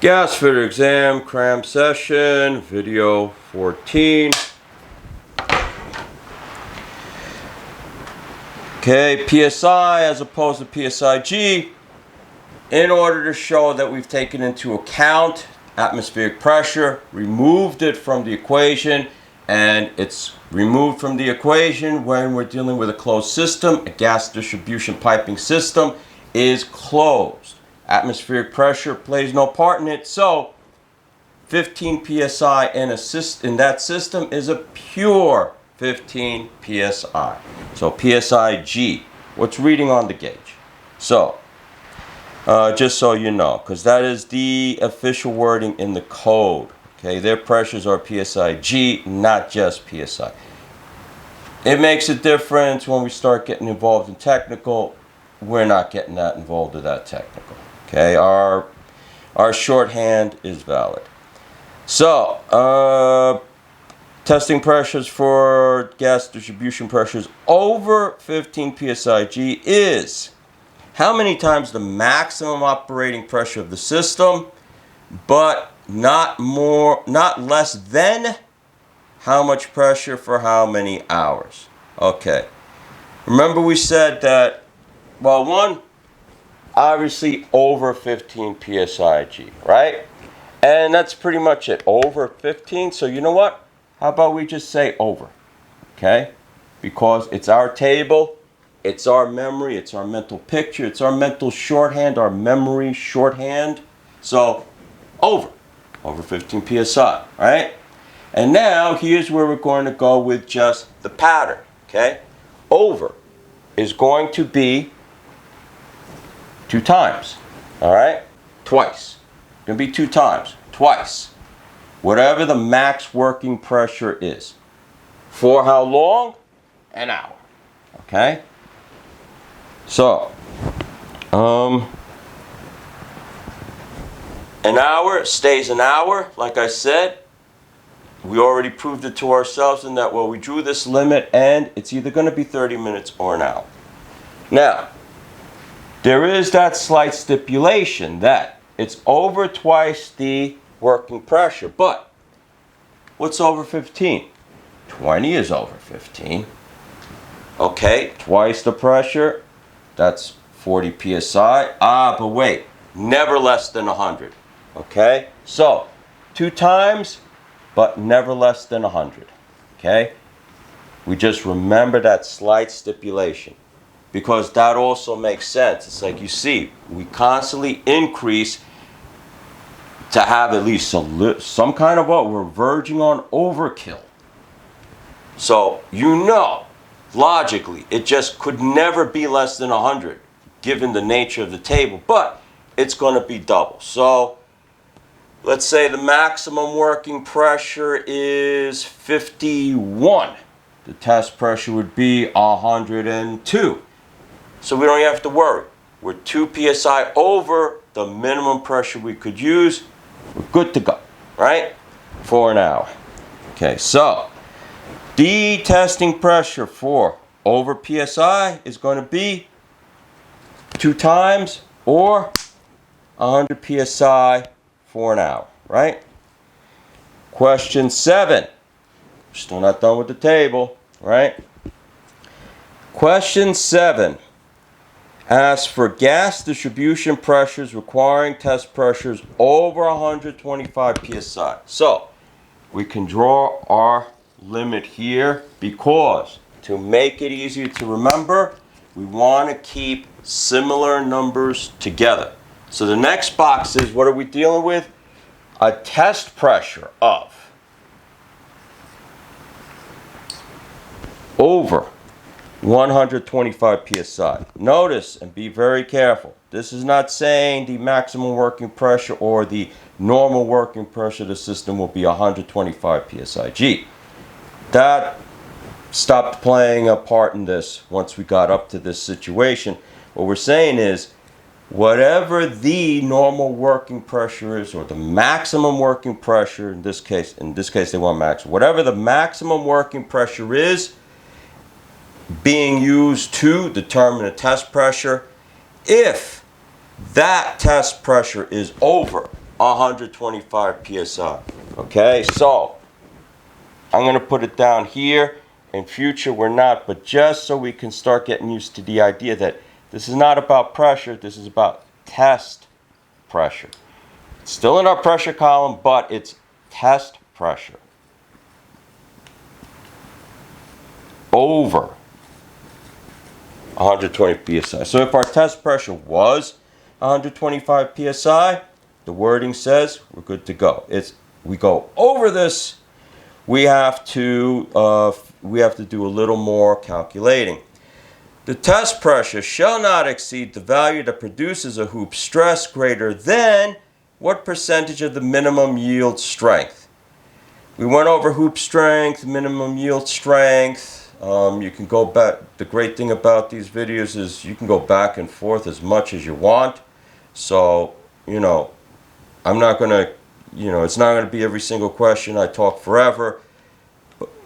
Gas fitter exam, cram session, video 14. Okay, PSI as opposed to PSIG, in order to show that we've taken into account atmospheric pressure, removed it from the equation, and it's removed from the equation when we're dealing with a closed system. A gas distribution piping system is closed. Atmospheric pressure plays no part in it, so 15 psi in that system is a pure 15 psi. So PSIG, what's reading on the gauge? So, just so you know, because that is the official wording in the code. Okay, their pressures are PSIG, not just PSI. It makes a difference when we start getting involved in technical. We're not getting that involved with that technical. Okay, our shorthand is valid. So, testing pressures for gas distribution pressures over 15 psig is how many times the maximum operating pressure of the system, but not less than how much pressure for how many hours. Okay, remember we said that, well, one, obviously over 15 psig, right? And that's pretty much it, over 15. So you know what? How about we just say over, okay? Because it's our table, it's our memory, it's our mental picture, it's our mental shorthand, our memory shorthand. So over 15 psi, right? And now here's where we're going to go with just the pattern, okay? Over is going to be 2 times, all right? Twice. Going to be 2 times, twice. Whatever the max working pressure is. For how long? An hour, okay? So, an hour stays an hour, like I said. We already proved it to ourselves in that, well, we drew this limit, and it's either going to be 30 minutes or an hour. Now, there is that slight stipulation that it's over twice the working pressure. But what's over 15? 20 is over 15. Okay, twice the pressure, that's 40 psi. But wait, never less than 100. Okay, so 2 times, but never less than 100. Okay, we just remember that slight stipulation, because that also makes sense. It's like, you see, we constantly increase to have at least some kind of what we're verging on overkill. So, you know, logically, it just could never be less than 100, given the nature of the table, but it's going to be double. So, let's say the maximum working pressure is 51. The test pressure would be 102. So we don't even have to worry. We're 2 psi over the minimum pressure we could use. We're good to go, right? For an hour. Okay, so the testing pressure for over psi is going to be 2 times or 100 psi for an hour, right? Question 7. Still not done with the table, right? Question 7. Asks for gas distribution pressures requiring test pressures over 125 psi. So, we can draw our limit here because to make it easier to remember, we want to keep similar numbers together. So the next box is, what are we dealing with? A test pressure of over 125 psi. Notice and be very careful. This is not saying the maximum working pressure or the normal working pressure of the system will be 125 psig. That stopped playing a part in this once we got up to this situation. What we're saying is, whatever the normal working pressure is, or the maximum working pressure, in this case they want maximum, whatever the maximum working pressure is being used to determine a test pressure, if that test pressure is over 125 psi. Okay, so I'm going to put it down here. In future, we're not, but just so we can start getting used to the idea that this is not about pressure, this is about test pressure. It's still in our pressure column, but it's test pressure over 120 psi. So if our test pressure was 125 psi, the wording says we're good to go. We go over this, we have to do a little more calculating. The test pressure shall not exceed the value that produces a hoop stress greater than what percentage of the minimum yield strength. We went over hoop strength, minimum yield strength. You can go back. The great thing about these videos is you can go back and forth as much as you want. So, I'm not going to, it's not going to be every single question. I talk forever.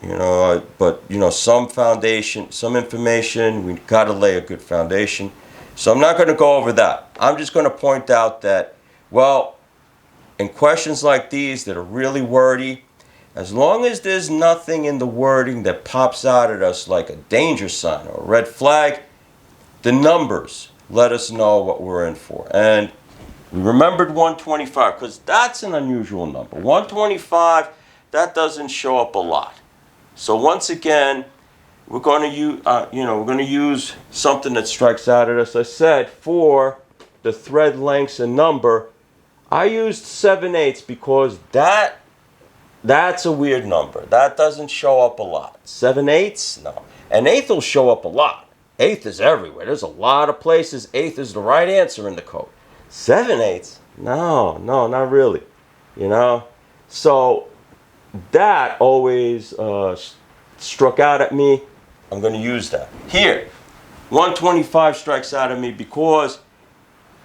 But some foundation, some information, we got to lay a good foundation. So I'm not going to go over that. I'm just going to point out that, well, in questions like these that are really wordy, as long as there's nothing in the wording that pops out at us like a danger sign or a red flag, the numbers let us know what we're in for. And we remembered 125 because that's an unusual number. 125, that doesn't show up a lot. So once again, we're going to use something that strikes out at us. I said for the thread lengths and number, I used 7/8 because that's a weird number. That doesn't show up a lot. 7/8? No. An eighth will show up a lot. Eighth is everywhere. There's a lot of places eighth is the right answer in the code. 7/8? No, not really. So that always struck out at me. I'm going to use that. Here, 125 strikes out at me because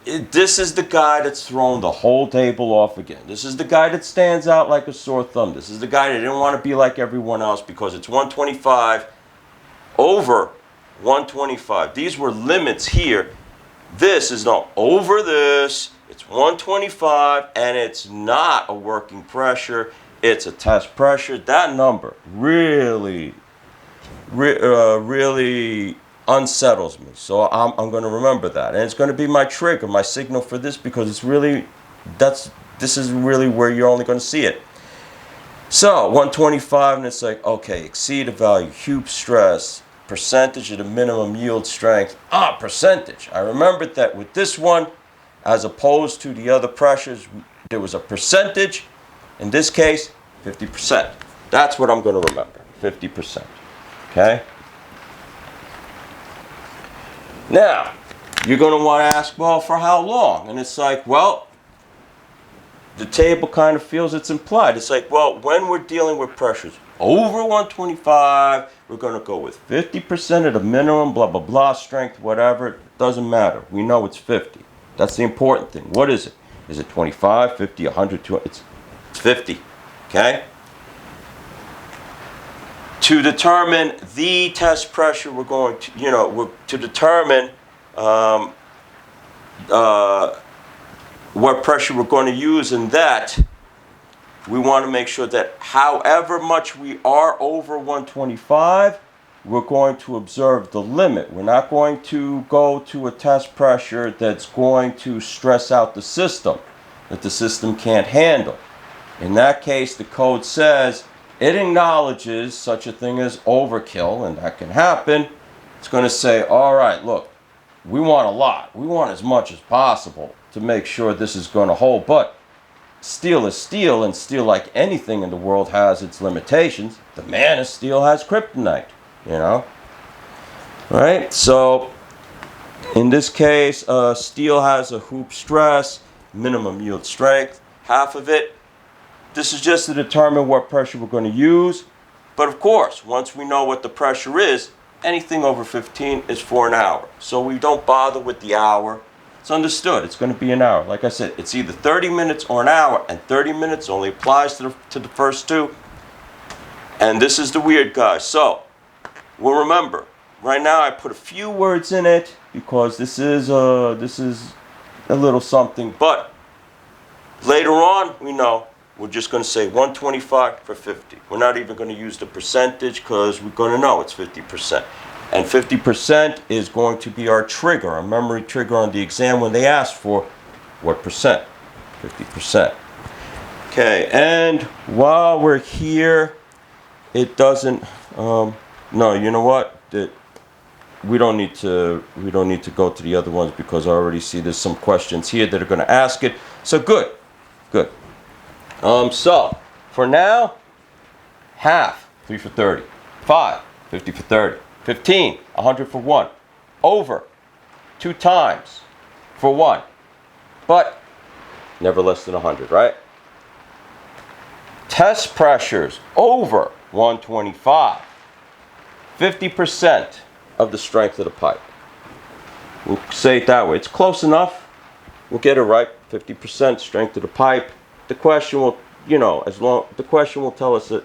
this is the guy that's thrown the whole table off again. This is the guy that stands out like a sore thumb. This is the guy that didn't want to be like everyone else because it's 125 over 125. These were limits here. This is not over this. It's 125 and it's not a working pressure. It's a test pressure. That number really unsettles me. So I'm going to remember that. And it's going to be my trigger, my signal for this because this is really where you're only going to see it. So 125 and it's like, okay, exceed a value, hoop stress, percentage of the minimum yield strength. Percentage. I remembered that with this one, as opposed to the other pressures, there was a percentage. In this case, 50%. That's what I'm going to remember, 50%. Okay? Now, you're going to want to ask, well, for how long? And it's like, well, the table kind of feels it's implied. It's like, well, when we're dealing with pressures over 125, we're going to go with 50% of the minimum, blah, blah, blah, strength, whatever. It doesn't matter. We know it's 50. That's the important thing. What is it? Is it 25, 50, 100, 200? It's 50. Okay? To determine the test pressure, we're going to, to determine what pressure we're going to use in that, we want to make sure that however much we are over 125, we're going to observe the limit. We're not going to go to a test pressure that's going to stress out the system, that the system can't handle. In that case, the code says it acknowledges such a thing as overkill, and that can happen. It's going to say, all right, look, we want a lot. We want as much as possible to make sure this is going to hold. But steel is steel, and steel, like anything in the world, has its limitations. The man of steel has kryptonite, Right? So, in this case, steel has a hoop stress, minimum yield strength, half of it. This is just to determine what pressure we're going to use. But of course, once we know what the pressure is, anything over 15 is for an hour. So we don't bother with the hour. It's understood. It's going to be an hour. Like I said, it's either 30 minutes or an hour, and 30 minutes only applies to the first two. And this is the weird guy. So we'll remember. Right now, I put a few words in it because this is a little something. But Later on, we know we're just going to say 125 for 50. We're not even going to use the percentage because we're going to know it's 50%. And 50% is going to be our trigger, our memory trigger on the exam when they ask for what percent? 50%. Okay, and while we're here, it doesn't, no, you know what? We don't need to go to the other ones because I already see there's some questions here that are going to ask it. So good. So for now, half, 3 for 30, 5, 50 for 30, 15, 100 for 1, over, 2 times for 1, but never less than 100, right? Test pressures over 125, 50% of the strength of the pipe. We'll say it that way. It's close enough. We'll get it right. 50% strength of the pipe. The question will, the question will tell us that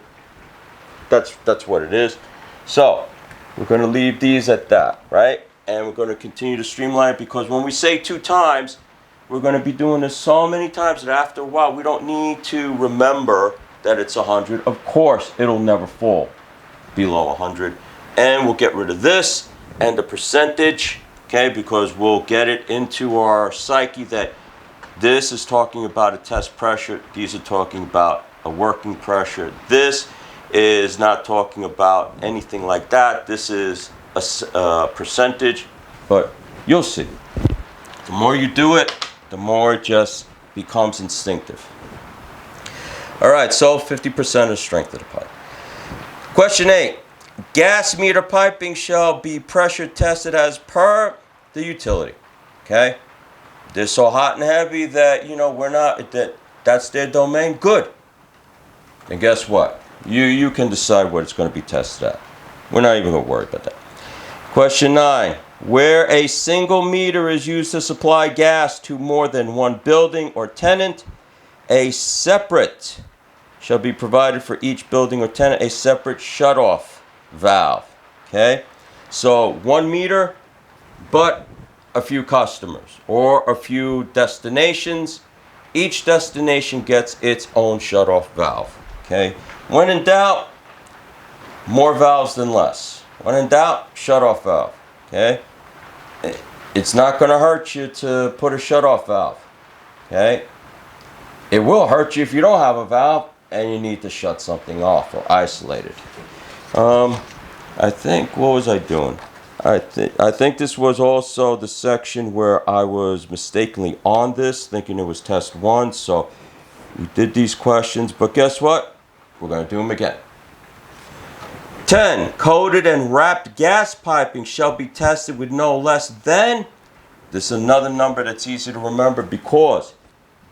that's what it is. So we're going to leave these at that, right? And we're going to continue to streamline it because when we say 2 times, we're going to be doing this so many times that after a while we don't need to remember that it's 100. Of course, it'll never fall below 100. And we'll get rid of this and the percentage, okay, because we'll get it into our psyche that this is talking about a test pressure. These are talking about a working pressure. This is not talking about anything like that. This is a percentage, but you'll see. The more you do it, the more it just becomes instinctive. All right, so 50% is strength of the pipe. Question 8. Gas meter piping shall be pressure tested as per the utility. Okay? They're so hot and heavy that, we're not, that's their domain. Good. And guess what? You can decide what it's going to be tested at. We're not even going to worry about that. Question 9. Where a single meter is used to supply gas to more than one building or tenant, a separate shall be provided for each building or tenant, a separate shutoff valve. Okay? So 1 meter, but a few customers or a few destinations. Each destination gets its own shutoff valve. Okay? When in doubt, more valves than less. When in doubt, shutoff valve. Okay? It's not going to hurt you to put a shutoff valve. Okay? It will hurt you if you don't have a valve and you need to shut something off or isolate it. I think, what was I doing? I think this was also the section where I was mistakenly on this, thinking it was test 1. So we did these questions, but guess what? We're going to do them again. 10. Coated and wrapped gas piping shall be tested with no less than, this is another number that's easy to remember because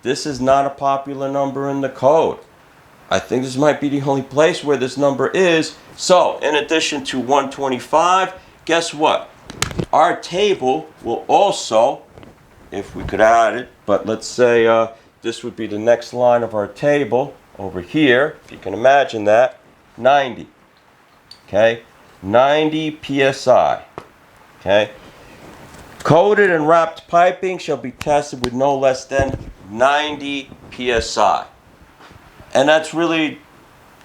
this is not a popular number in the code. I think this might be the only place where this number is. So, in addition to 125, guess what? Our table will also, if we could add it, but let's say this would be the next line of our table over here, if you can imagine that, 90. Okay? 90 psi. Okay? Coated and wrapped piping shall be tested with no less than 90 psi. And that's really,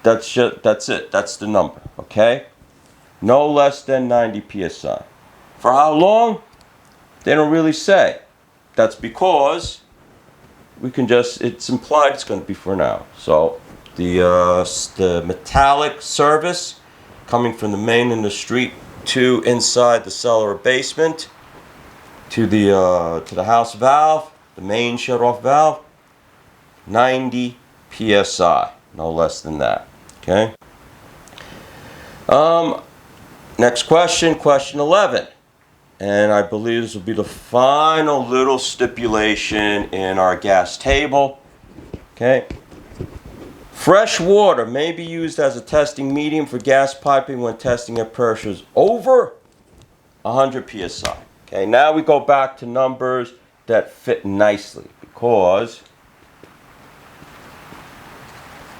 that's it. That's the number, okay? No less than 90 psi. For how long? They don't really say. That's because we can just, it's implied it's going to be for an hour. So the metallic service coming from the main in the street to inside the cellar or basement to the house valve, the main shut-off valve, 90 psi, no less than that. Okay. Next question, question 11, and I believe this will be the final little stipulation in our gas table. Okay. Fresh water may be used as a testing medium for gas piping when testing at pressures over 100 psi. Okay. Now we go back to numbers that fit nicely because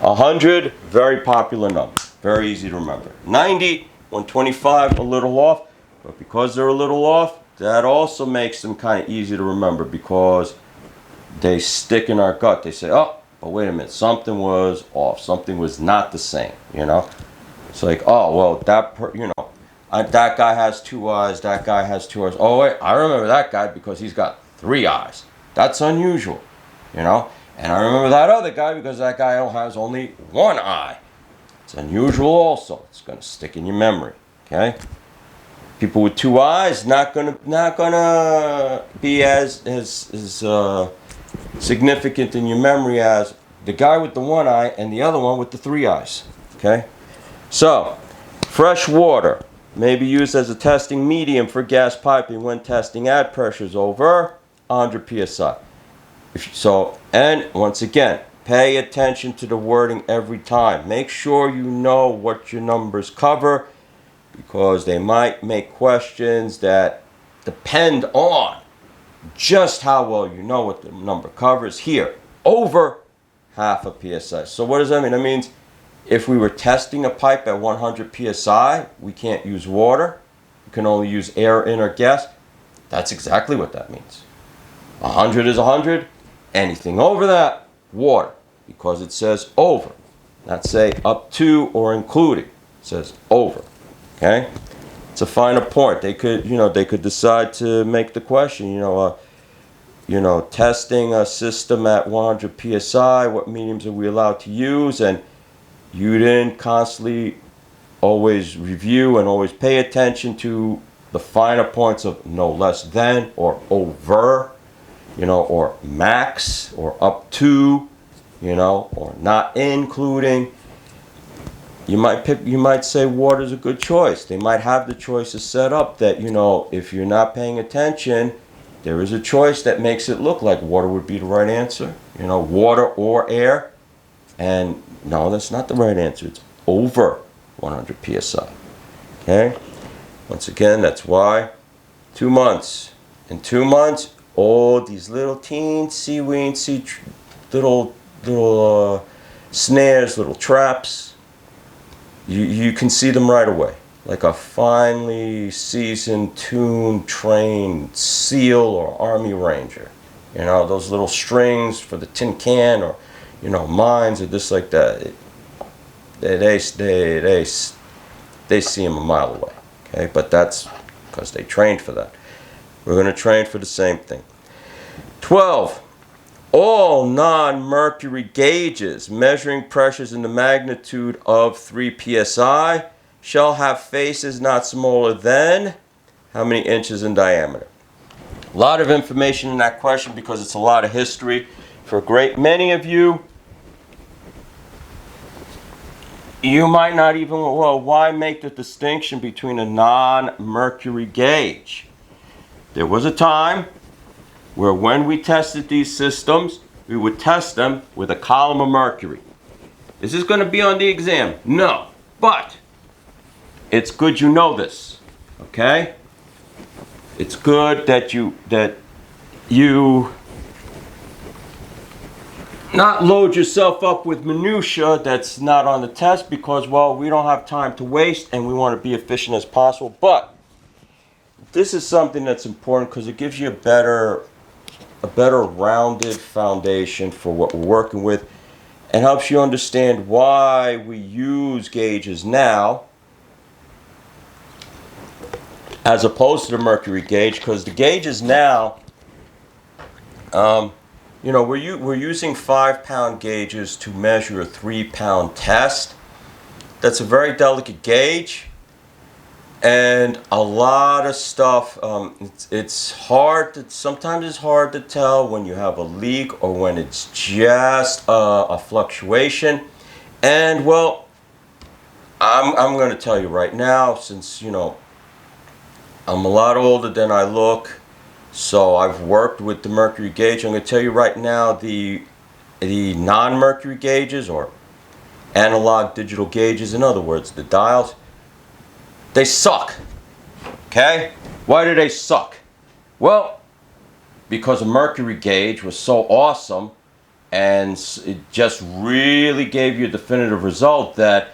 100, very popular number, very easy to remember. 90, 125, a little off, but because they're a little off, that also makes them kind of easy to remember because they stick in our gut. They say, oh, but wait a minute, something was off. Something was not the same, you know? It's like, oh, well, that guy has 2 eyes, that guy has 2 eyes. Oh, wait, I remember that guy because he's got 3 eyes. That's unusual, you know? And I remember that other guy because that guy has only 1 eye. It's unusual also. It's going to stick in your memory, okay? People with 2 eyes not gonna be as significant in your memory as the guy with the 1 eye and the other one with the 3 eyes, okay? So, fresh water may be used as a testing medium for gas piping when testing air pressures over 100 psi. And once again, pay attention to the wording every time. Make sure you know what your numbers cover, because they might make questions that depend on just how well you know what the number covers. Here, over 0.5 psi. So what does that mean? That means if we were testing a pipe at 100 psi, we can't use water. We can only use air in or gas. That's exactly what that means. 100 is 100. Anything over that, water, because it says over. Not say up to or including. It says over. Okay? It's a finer point. They could decide to make the question, testing a system at 100 psi, what mediums are we allowed to use? And you didn't constantly always review and always pay attention to the finer points of no less than or over, or max or up to, or not including. You might say water's a good choice. They might have the choices set up that, if you're not paying attention, there is a choice that makes it look like water would be the right answer. Water or air. And no, that's not the right answer. It's over 100 psi. Okay? Once again, that's why 2 months. In 2 months, all these little teensy-weensy little snares, little traps, you can see them right away. Like a finely seasoned, tuned, trained SEAL or Army Ranger. Those little strings for the tin can or, mines or this like that. They see them a mile away. Okay, but that's because they trained for that. We're going to train for the same thing. 12. All non-mercury gauges measuring pressures in the magnitude of 3 psi shall have faces not smaller than how many inches in diameter? A lot of information in that question because it's a lot of history. For a great many of you, you might not even, why make the distinction between a non-mercury gauge? There was a time where when we tested these systems, we would test them with a column of mercury. Is this going to be on the exam? No. But it's good you know this. Okay? It's good that you not load yourself up with minutia that's not on the test because, we don't have time to waste and we want to be efficient as possible. But this is something that's important because it gives you a better rounded foundation for what we're working with and helps you understand why we use gauges now as opposed to the mercury gauge, because the gauges now, we're using 5-pound gauges to measure a 3-pound test. That's a very delicate gauge. And a lot of stuff, sometimes it's hard to tell when you have a leak or when it's just a fluctuation. And I'm going to tell you right now, since, I'm a lot older than I look, so I've worked with the mercury gauge. I'm going to tell you right now, the non-mercury gauges or analog digital gauges, in other words, the dials, they suck. Okay? Why do they suck? Well, because a mercury gauge was so awesome and it just really gave you a definitive result that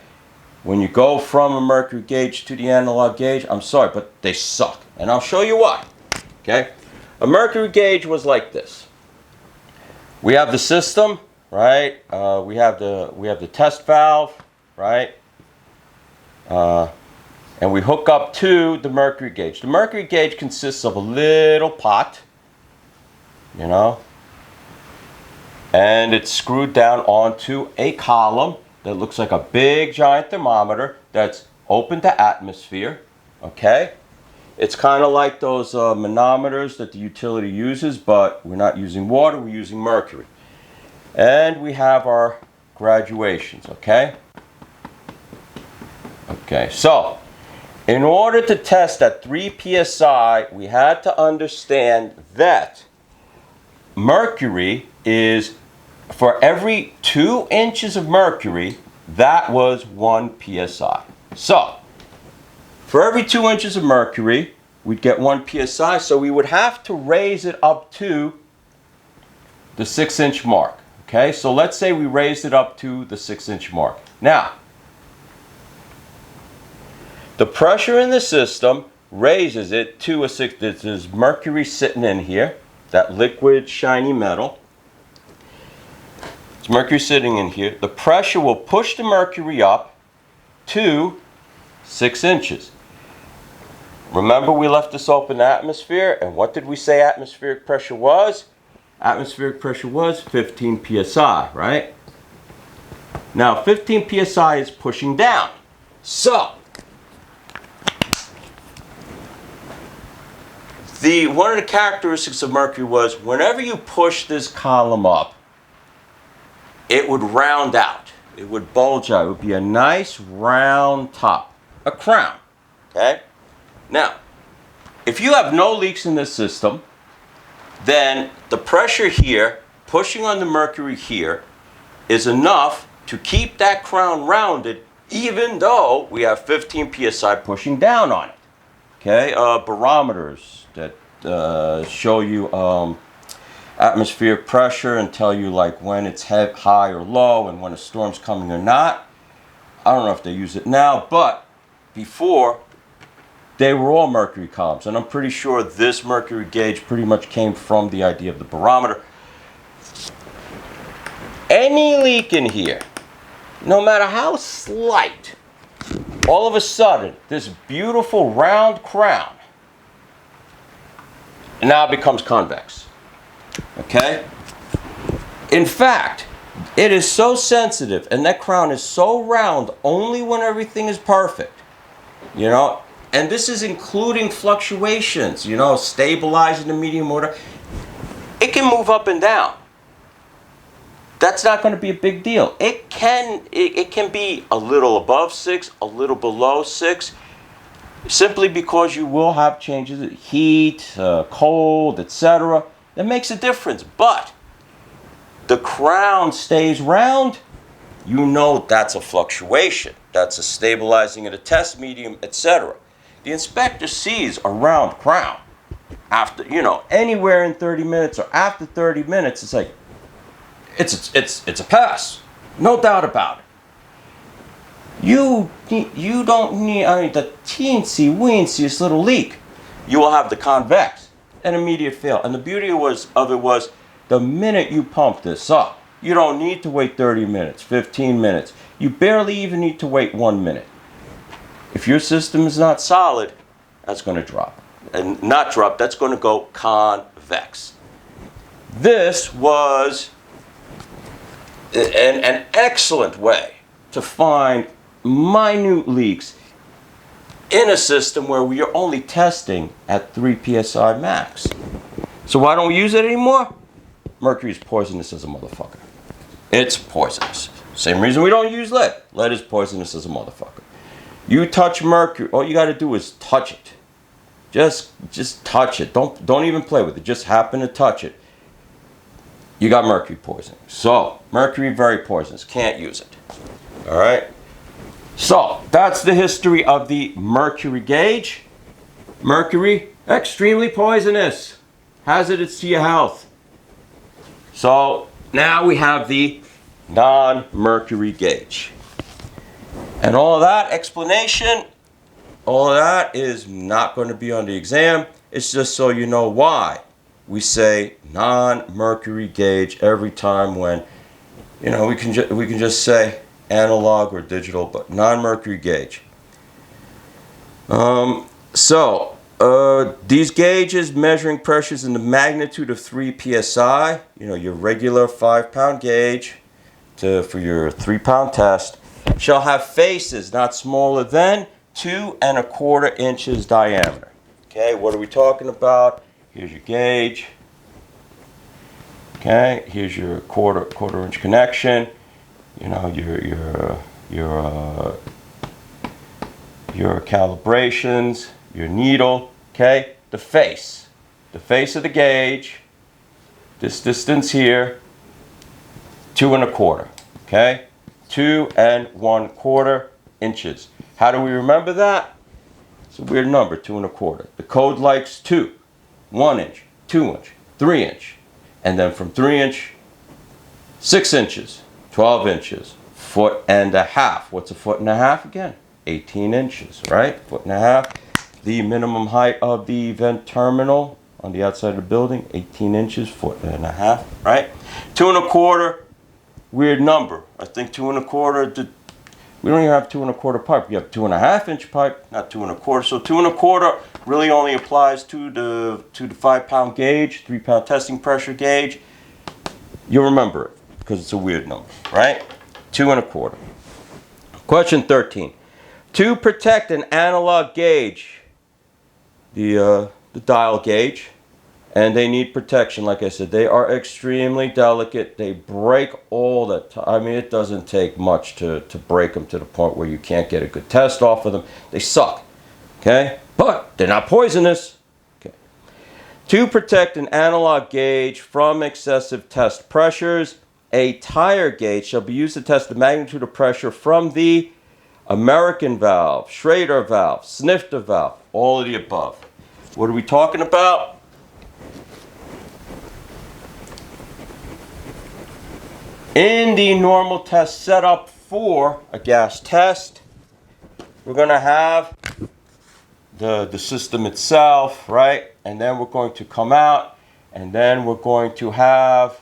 when you go from a mercury gauge to the analog gauge, I'm sorry, but they suck. And I'll show you why. Okay? A mercury gauge was like this. We have the system, right? We have the test valve, right? And we hook up to the mercury gauge. The mercury gauge consists of a little pot, you know, and it's screwed down onto a column that looks like a big giant thermometer that's open to atmosphere, okay? It's kind of like those manometers that the utility uses, but we're not using water, we're using mercury. And we have our graduations, okay? Okay, so in order to test at 3 psi, we had to understand that mercury is, for every 2 inches of mercury, that was 1 psi. So, for every 2 inches of mercury, we'd get 1 psi, so we would have to raise it up to the 6-inch mark. Okay, so let's say we raised it up to the 6-inch mark. Now, the pressure in the system raises it to a 6. There's mercury sitting in here, that liquid shiny metal. It's mercury sitting in here. The pressure will push the mercury up to 6 inches. Remember, we left this open atmosphere, and what did we say atmospheric pressure was? Atmospheric pressure was 15 psi, right? Now, 15 psi is pushing down. So, one of the characteristics of mercury was whenever you push this column up, it would round out. It would bulge out. It would be a nice round top, a crown, okay? Now, if you have no leaks in this system, then the pressure here, pushing on the mercury here, is enough to keep that crown rounded, even though we have 15 psi pushing down on it. Okay, barometers that show you atmospheric pressure and tell you like when it's high or low and when a storm's coming or not. I don't know if they use it now, but before, they were all mercury columns, and I'm pretty sure this mercury gauge pretty much came from the idea of the barometer. Any leak in here, no matter how slight, all of a sudden, this beautiful round crown now becomes convex. Okay? In fact, it is so sensitive, and that crown is so round only when everything is perfect. You know? And this is including fluctuations, you know, stabilizing the medium order. It can move up and down. That's not going to be a big deal. It can be a little above 6, a little below 6, simply because you will have changes in heat, cold, etc. That makes a difference. But the crown stays round, you know that's a fluctuation. That's a stabilizing at a test medium, etc. The inspector sees a round crown after, you know, anywhere in 30 minutes or after 30 minutes. It's like, it's a pass, no doubt about it. You don't need, I mean, the teensy-weensiest little leak. You will have the convex, an immediate fail. And the beauty of it was the minute you pump this up, you don't need to wait 30 minutes, 15 minutes. You barely even need to wait 1 minute. If your system is not solid, that's going to drop. And not drop, that's going to go convex. This was an excellent way to find minute leaks in a system where we are only testing at 3 psi max. So why don't we use it anymore? Mercury is poisonous as a motherfucker. It's poisonous. Same reason we don't use lead. Lead is poisonous as a motherfucker. You touch mercury, all you got to do is touch it. Just touch it. Don't even play with it. Just happen to touch it. You got mercury poisoning. So, mercury, very poisonous. Can't use it. All right? So, that's the history of the mercury gauge. Mercury, extremely poisonous. Hazardous to your health. So, now we have the non-mercury gauge. And all of that explanation, all of that is not going to be on the exam. It's just so you know why we say non-mercury gauge every time when, you know, we can just say analog or digital, but non-mercury gauge. These gauges measuring pressures in the magnitude of 3 psi, you know, your regular 5-pound gauge for your 3-pound test, shall have faces not smaller than 2 1/4 inches diameter. Okay, what are we talking about? Here's your gauge. Okay, here's your quarter inch connection. You know, your calibrations, your needle. Okay, the face of the gauge. This distance here, 2 1/4. Okay, 2 1/4 inches. How do we remember that? It's a weird number, 2 1/4. The code likes 2, 1 inch, 2 inch, 3 inch. And then from 3 inch, 6 inches, 12 inches, 1.5 feet. What's a 1.5 feet again? 18 inches, right? 1.5 feet. The minimum height of the vent terminal on the outside of the building, 18 inches, 1.5 feet, right? 2 1/4, weird number. I think 2 1/4, we don't even have 2 1/4 pipe. We have 2.5 inch pipe, not 2 1/4. So 2 1/4 really only applies to the 5-pound gauge, 3-pound testing pressure gauge. You'll remember it because it's a weird number, right? 2 1/4. Question 13. To protect an analog gauge, the dial gauge, and they need protection. Like I said, they are extremely delicate. They break all the time. I mean, it doesn't take much to break them to the point where you can't get a good test off of them. They suck, okay? But they're not poisonous. Okay. To protect an analog gauge from excessive test pressures, a tire gauge shall be used to test the magnitude of pressure from the American valve, Schrader valve, snifter valve, all of the above. What are we talking about? In the normal test setup for a gas test, we're going to have the system itself, right? And then we're going to come out, and then we're going to have,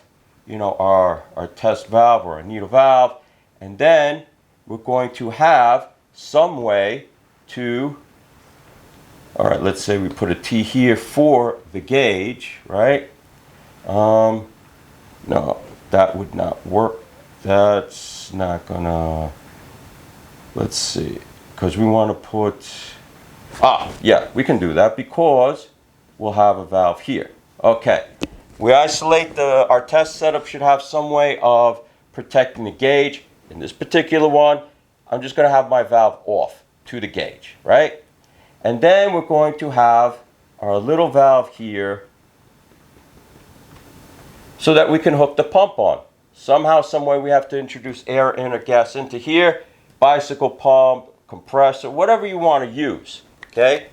you know, our test valve or a needle valve, and then we're going to have some way to, all right, let's say we put a T here for the gauge, right? No, that would not work. That's not gonna, let's see, because we want to put, yeah, we can do that because we'll have a valve here. Okay, we isolate our test setup should have some way of protecting the gauge. In this particular one, I'm just going to have my valve off to the gauge, right? And then we're going to have our little valve here so that we can hook the pump on. Somehow, some way we have to introduce air in or gas into here, bicycle pump, compressor, whatever you want to use, okay?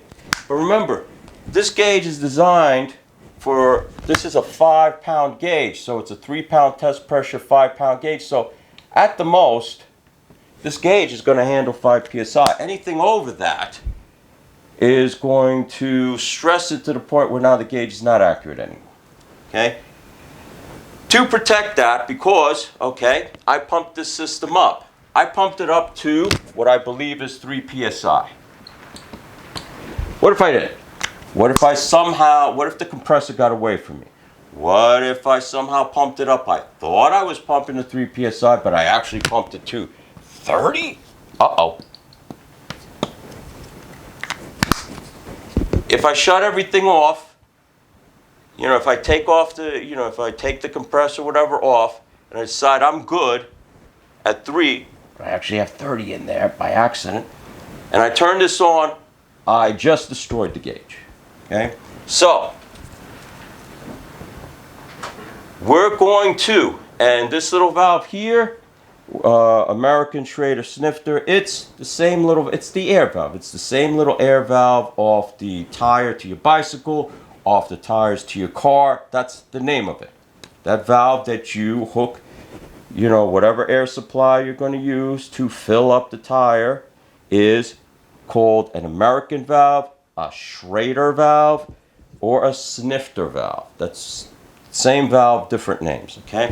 But remember, this gauge is designed for, this is a 5-pound gauge, so it's a 3-pound test pressure, 5-pound gauge. So at the most, this gauge is going to handle 5 psi. Anything over that is going to stress it to the point where now the gauge is not accurate anymore, okay? To protect that, because, okay, I pumped this system up. I pumped it up to what I believe is 3 psi. What if I didn't? What if the compressor got away from me? What if I somehow pumped it up? I thought I was pumping to 3 psi, but I actually pumped it to 30? Uh-oh. If I shut everything off, you know, if I take the compressor, whatever, off, and I decide I'm good at 3, but I actually have 30 in there by accident, and I turn this on, I just destroyed the gauge. Okay? So, we're going to, and this little valve here, American Schrader snifter, it's the same little, it's the air valve. It's the same little air valve off the tire to your bicycle, off the tires to your car. That's the name of it. That valve that you hook, you know, whatever air supply you're going to use to fill up the tire is called an American valve, a Schrader valve, or a snifter valve. That's same valve, different names, okay?